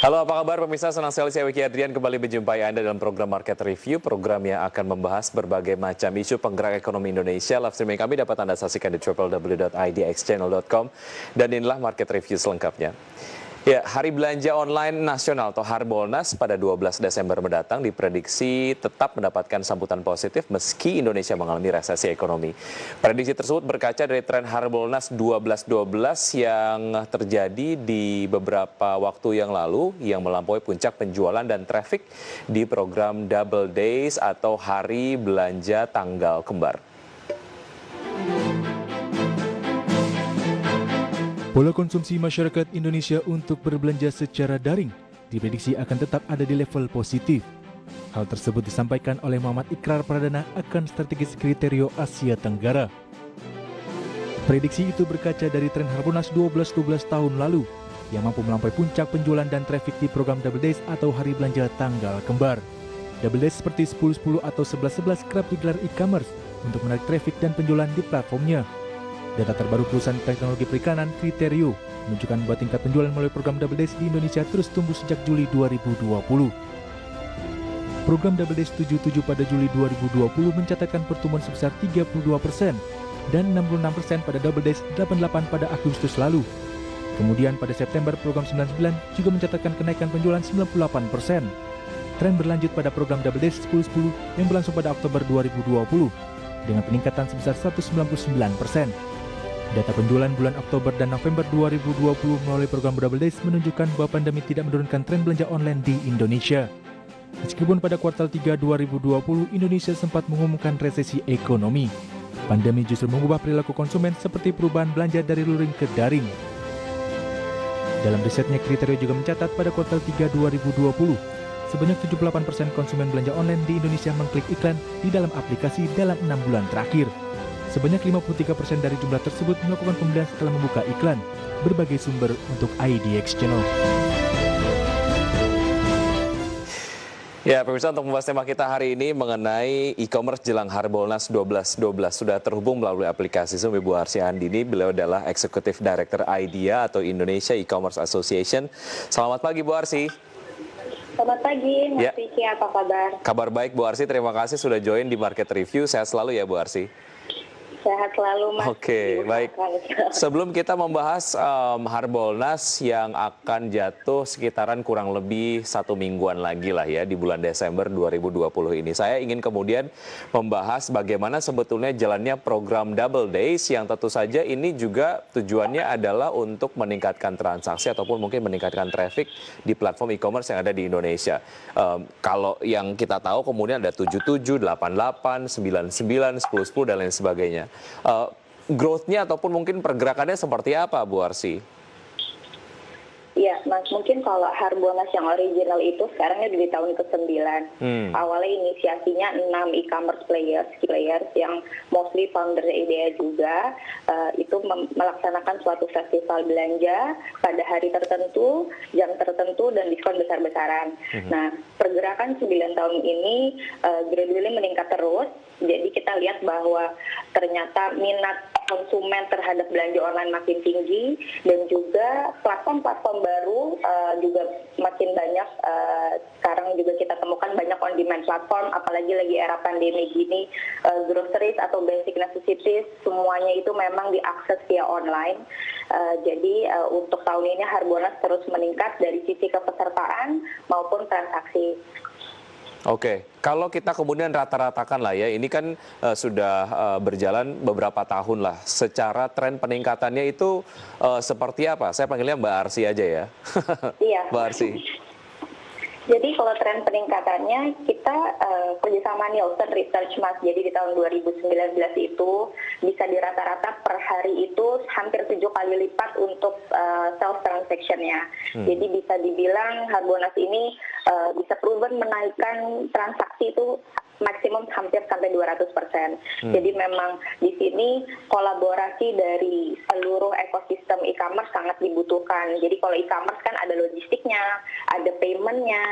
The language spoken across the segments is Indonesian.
Halo, apa kabar pemirsa? Senang sekali saya Wiki Adrian kembali menjumpai Anda dalam program Market Review, program yang akan membahas berbagai macam isu penggerak ekonomi Indonesia. Live streaming kami dapat Anda saksikan di www.idxchannel.com dan inilah Market Review selengkapnya. Ya, Hari Belanja Online Nasional atau Harbolnas pada 12 Desember mendatang diprediksi tetap mendapatkan sambutan positif meski Indonesia mengalami resesi ekonomi. Prediksi tersebut berkaca dari tren Harbolnas 12.12 yang terjadi di beberapa waktu yang lalu yang melampaui puncak penjualan dan traffic di program Double Days atau Hari Belanja Tanggal Kembar. Pola konsumsi masyarakat Indonesia untuk berbelanja secara daring diprediksi akan tetap ada di level positif. Hal tersebut disampaikan oleh Muhammad Ikrar Pradana akan strategis kriteria Asia Tenggara. Prediksi itu berkaca dari tren Harbolnas 12 tahun lalu yang mampu melampaui puncak penjualan dan traffic di program Double Days atau Hari Belanja Tanggal Kembar. Double Days seperti 10.10 atau 11.11 kerap digelar e-commerce untuk menarik traffic dan penjualan di platformnya. Data terbaru perusahaan teknologi perikanan Kriterio menunjukkan bahwa tingkat penjualan melalui program Double Days di Indonesia terus tumbuh sejak Juli 2020. Program Double Days 77 pada Juli 2020 mencatatkan pertumbuhan sebesar 32% dan 66% pada Double Days 88 pada Agustus lalu. Kemudian pada September program 99 juga mencatatkan kenaikan penjualan 98%. Tren berlanjut pada program Double Days 10.10 yang berlangsung pada Oktober 2020 dengan peningkatan sebesar 199%. Data penjualan bulan Oktober dan November 2020 melalui program Double Days menunjukkan bahwa pandemi tidak menurunkan tren belanja online di Indonesia. Meskipun pada kuartal 3 2020 Indonesia sempat mengumumkan resesi ekonomi, pandemi justru mengubah perilaku konsumen seperti perubahan belanja dari luring ke daring. Dalam risetnya, Kriterio juga mencatat pada kuartal 3 2020, sebanyak 78% konsumen belanja online di Indonesia mengklik iklan di dalam aplikasi dalam 6 bulan terakhir. Sebanyak 53% dari jumlah tersebut melakukan pembelian setelah membuka iklan. Berbagai sumber untuk IDX Channel. Ya, pemirsa, untuk membahas tema kita hari ini mengenai e-commerce jelang Harbolnas 12.12 sudah terhubung melalui aplikasi Zoom Ibu Arsy Handini. Beliau adalah Executive Director IDEA atau Indonesia E-Commerce Association. Selamat pagi Bu Arsy. Selamat pagi, Mas Vicky, apa kabar? Kabar baik Bu Arsy, terima kasih sudah join di Market Review. Sehat selalu ya Bu Arsy. Sehat selalu, Mas. Oke, baik. Sebelum kita membahas Harbolnas yang akan jatuh sekitaran kurang lebih 1 mingguan lagi lah ya di bulan Desember 2020 ini. Saya ingin kemudian membahas bagaimana sebetulnya jalannya program Double Days yang tentu saja ini juga tujuannya adalah untuk meningkatkan transaksi ataupun mungkin meningkatkan traffic di platform e-commerce yang ada di Indonesia. Kalau yang kita tahu kemudian ada 77, 88, 99, 10.10 dan lain sebagainya. Growth-nya ataupun mungkin pergerakannya seperti apa Bu Arsy? Iya, Mas, mungkin kalau Harbolnas yang original itu sekarangnya di tahun ke-9. Awalnya inisiasinya 6 e-commerce players yang mostly founder IDEA juga, itu melaksanakan suatu festival belanja pada hari tertentu, jam tertentu, dan diskon besar-besaran. Nah, pergerakan 9 tahun ini gradually meningkat terus, jadi kita lihat bahwa ternyata minat konsumen terhadap belanja online makin tinggi dan juga platform-platform baru juga makin banyak. Sekarang juga kita temukan banyak on-demand platform, apalagi lagi era pandemi gini, groceries atau basic necessities semuanya itu memang diakses via online. Jadi untuk tahun ini Harbolnas terus meningkat dari sisi kepesertaan maupun transaksi. Oke, kalau kita kemudian rata-ratakan lah ya, ini kan sudah berjalan beberapa tahun lah. Secara tren peningkatannya itu seperti apa? Saya panggilnya Mbak Arsy aja ya. Iya. Mbak Arsy. Jadi kalau tren peningkatannya kita kerjasama Nielsen Research, Mas. Jadi di tahun 2019 itu bisa dirata-rata per hari itu hampir 7 kali lipat untuk sales transaction-nya. Jadi bisa dibilang Harbolnas ini bisa proven menaikkan transaksi itu maksimum hampir sampai 200%. Jadi memang di sini kolaborasi dari seluruh ekosistem e-commerce sangat dibutuhkan. Jadi kalau e-commerce kan ada logistiknya, ada paymentnya,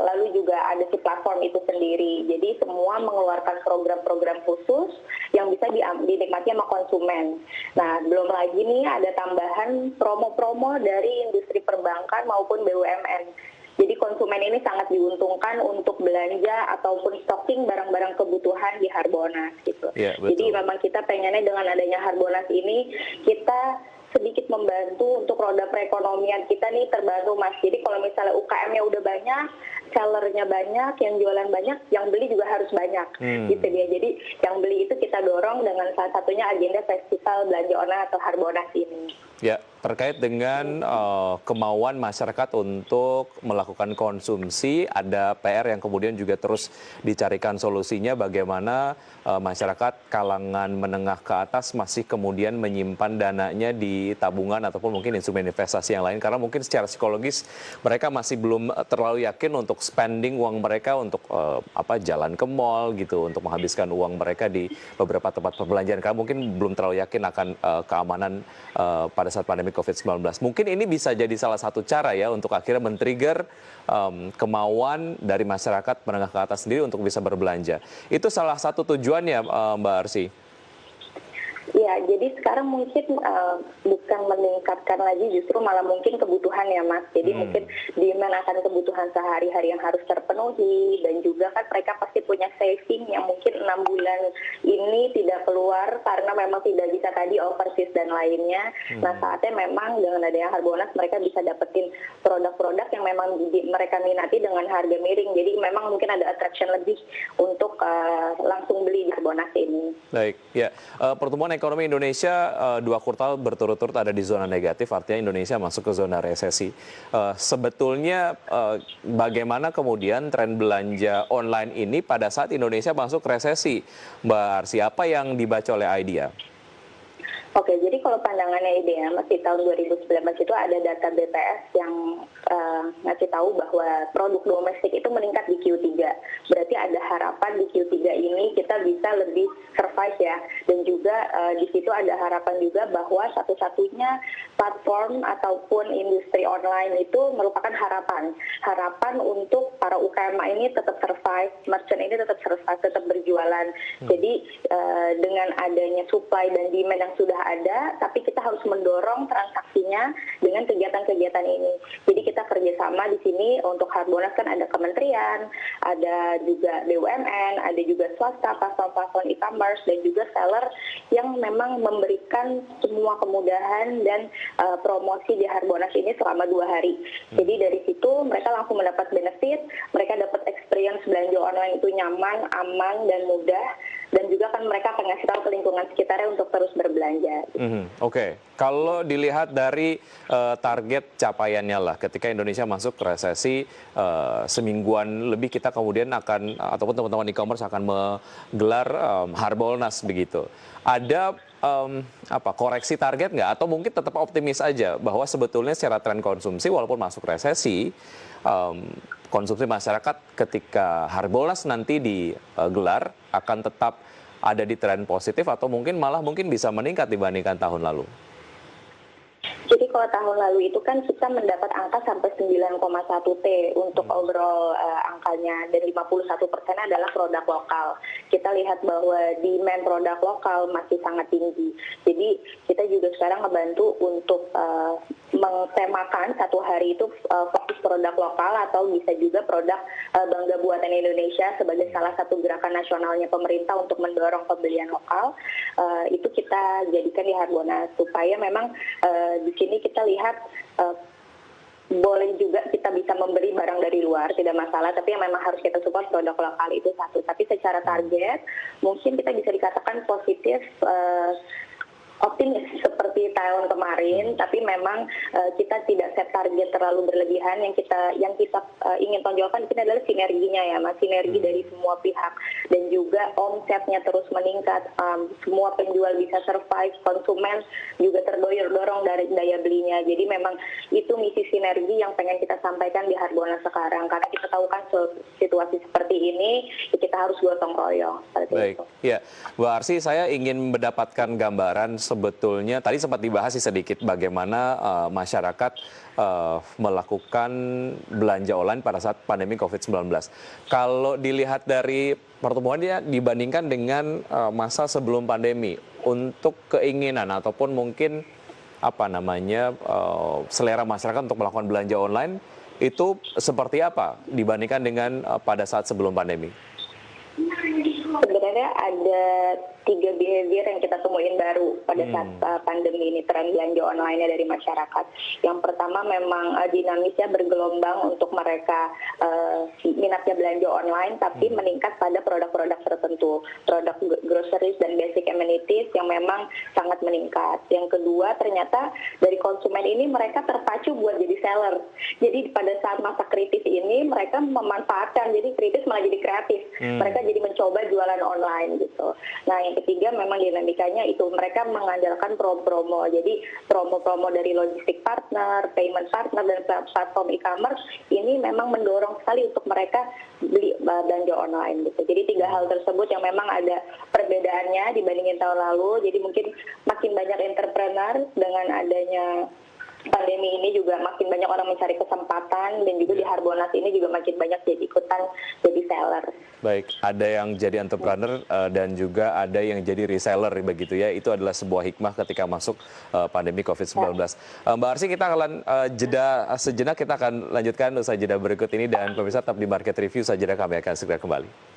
lalu juga ada si platform itu sendiri. Jadi semua mengeluarkan program-program khusus yang bisa dinikmati sama konsumen. Nah, belum lagi nih ada tambahan promo-promo dari industri perbankan maupun BUMN. Jadi konsumen ini sangat diuntungkan untuk belanja ataupun stocking barang-barang kebutuhan di Harbolnas gitu. Ya, betul. Jadi memang kita pengennya dengan adanya Harbolnas ini kita sedikit membantu untuk roda perekonomian kita nih terbantu Mas. Jadi kalau misalnya UKM-nya udah banyak, sellernya banyak, yang jualan banyak, yang beli juga harus banyak gitu dia. Jadi yang beli itu kita dorong dengan salah satunya agenda festival belanja online atau Harbolnas ini. Ya, terkait dengan kemauan masyarakat untuk melakukan konsumsi, ada PR yang kemudian juga terus dicarikan solusinya bagaimana masyarakat kalangan menengah ke atas masih kemudian menyimpan dananya di tabungan ataupun mungkin instrumen investasi yang lain, karena mungkin secara psikologis mereka masih belum terlalu yakin untuk spending uang mereka untuk jalan ke mall gitu, untuk menghabiskan uang mereka di beberapa tempat perbelanjaan, karena mungkin belum terlalu yakin akan keamanan pada saat pandemi COVID-19. Mungkin ini bisa jadi salah satu cara ya untuk akhirnya men-trigger kemauan dari masyarakat menengah ke atas sendiri untuk bisa berbelanja. Itu salah satu tujuannya, Mbak Arsy. Ya, jadi sekarang mungkin bukan meningkatkan lagi, justru malah mungkin kebutuhan ya Mas. Jadi mungkin demand akan kebutuhan sehari-hari yang harus terpenuhi, dan juga kan mereka pasti punya saving yang mungkin 6 bulan ini tidak keluar karena memang tidak bisa tadi overseas dan lainnya. Nah, saatnya memang dengan adanya Harbolnas mereka bisa dapetin produk-produk yang memang mereka minati dengan harga miring. Jadi memang mungkin ada attraction lebih untuk langsung beli di Harbolnas ini. Baik, ya. Pertumbuhan ekonomi Indonesia 2 kuartal berturut-turut ada di zona negatif, artinya Indonesia masuk ke zona resesi. Sebetulnya bagaimana kemudian tren belanja online ini pada saat Indonesia masuk resesi, Mbak Arsy? Apa yang dibaca oleh IDEA? Oke, jadi kalau pandangannya IDEA, Mas, di tahun 2019 itu ada data BPS yang ngasih tahu bahwa produk domestik itu meningkat di Q3. Berarti ada harapan di Q3 ini kita bisa lebih survive ya. Dan juga di situ ada harapan juga bahwa satu-satunya platform ataupun industri online itu merupakan harapan. Harapan untuk para UKM ini tetap survive, merchant ini tetap survive, tetap berjualan. Jadi dengan adanya supply dan demand yang sudah ada, tapi kita harus mendorong transaksinya dengan kegiatan-kegiatan ini. Jadi kita kerjasama di sini untuk Harbolnas kan ada kementerian, ada juga BUMN, ada juga swasta, platform-platform e-commerce, dan juga seller yang memang memberikan semua kemudahan dan promosi di Harbolnas ini selama 2 hari. Jadi dari situ mereka langsung mendapat benefit, mereka dapat experience belanja online itu nyaman, aman, dan mudah. Dan juga kan mereka akan ngasih tahu ke lingkungan sekitarnya untuk terus berbelanja. Oke. Kalau dilihat dari target capaiannya lah, ketika Indonesia masuk ke resesi, semingguan lebih kita kemudian akan, ataupun teman-teman e-commerce akan menggelar Harbolnas begitu. Ada koreksi target nggak? Atau mungkin tetap optimis aja bahwa sebetulnya secara tren konsumsi walaupun masuk resesi, konsumsi masyarakat ketika Harbolnas nanti digelar akan tetap ada di tren positif atau mungkin bisa meningkat dibandingkan tahun lalu? Jadi kalau tahun lalu itu kan kita mendapat angka sampai 9,1 T untuk overall angkanya, dan 51% adalah produk lokal. Kita lihat bahwa demand produk lokal masih sangat tinggi. Jadi kita juga sekarang ngebantu untuk mentemakan satu hari itu fokus produk lokal, atau bisa juga produk Bangga Buatan Indonesia sebagai salah satu gerakan nasionalnya pemerintah untuk mendorong pembelian lokal. Itu kita jadikan di Harbolnas supaya memang di sini kita lihat boleh juga kita bisa membeli barang dari luar, tidak masalah, tapi yang memang harus kita support produk lokal itu satu. Tapi secara target mungkin kita bisa dikatakan positif optimis seperti tahun kemarin, tapi memang kita tidak set target terlalu berlebihan. Yang kita ingin tonjolkan di sini adalah sinerginya ya, Mas, sinergi dari semua pihak dan juga omsetnya terus meningkat, semua penjual bisa survive, konsumen juga terdorong dari daya belinya. Jadi memang itu misi sinergi yang pengen kita sampaikan di Harbolnas sekarang, karena kita tahu kan situasi seperti ini kita harus gotong royong seperti Baik, itu. ya, Bu Arsy, saya ingin mendapatkan gambaran sebetulnya tadi sempat dibahas sih sedikit bagaimana masyarakat melakukan belanja online pada saat pandemi COVID-19. Kalau dilihat dari pertumbuhannya dibandingkan dengan masa sebelum pandemi, untuk keinginan ataupun mungkin selera masyarakat untuk melakukan belanja online itu seperti apa dibandingkan dengan pada saat sebelum pandemi? Sebenarnya ada 3 behavior yang kita temuin baru pada saat pandemi ini, tren belanja online-nya dari masyarakat. Yang pertama memang dinamisnya bergelombang untuk mereka minatnya belanja online, tapi meningkat pada produk-produk tertentu, produk groceries dan basic amenities yang memang sangat meningkat. Yang kedua ternyata dari konsumen ini mereka terpacu buat jadi seller. Jadi pada saat masa kritis ini mereka memanfaatkan, jadi kritis malah jadi kreatif. Mereka jadi mencoba jualan online gitu. Nah, yang ketiga memang dinamikanya itu mereka mengandalkan promo-promo. Jadi promo-promo dari logistik partner, payment partner, dan platform e-commerce ini memang mendorong sekali untuk mereka beli belanja online gitu. Jadi 3 hal tersebut yang memang ada perbedaannya dibandingin tahun lalu. Jadi mungkin makin banyak entrepreneur dengan adanya pandemi ini, juga makin banyak orang mencari kesempatan, dan juga di Harbolnas ini juga makin banyak ikutan jadi seller. Baik, ada yang jadi entrepreneur dan juga ada yang jadi reseller begitu ya. Itu adalah sebuah hikmah ketika masuk pandemi COVID-19. Mbak Arsy, kita akan jeda sejenak, kita akan lanjutkan usai jeda berikut ini, dan pemirsa tetap di Market Review, usai jeda kami akan segera kembali.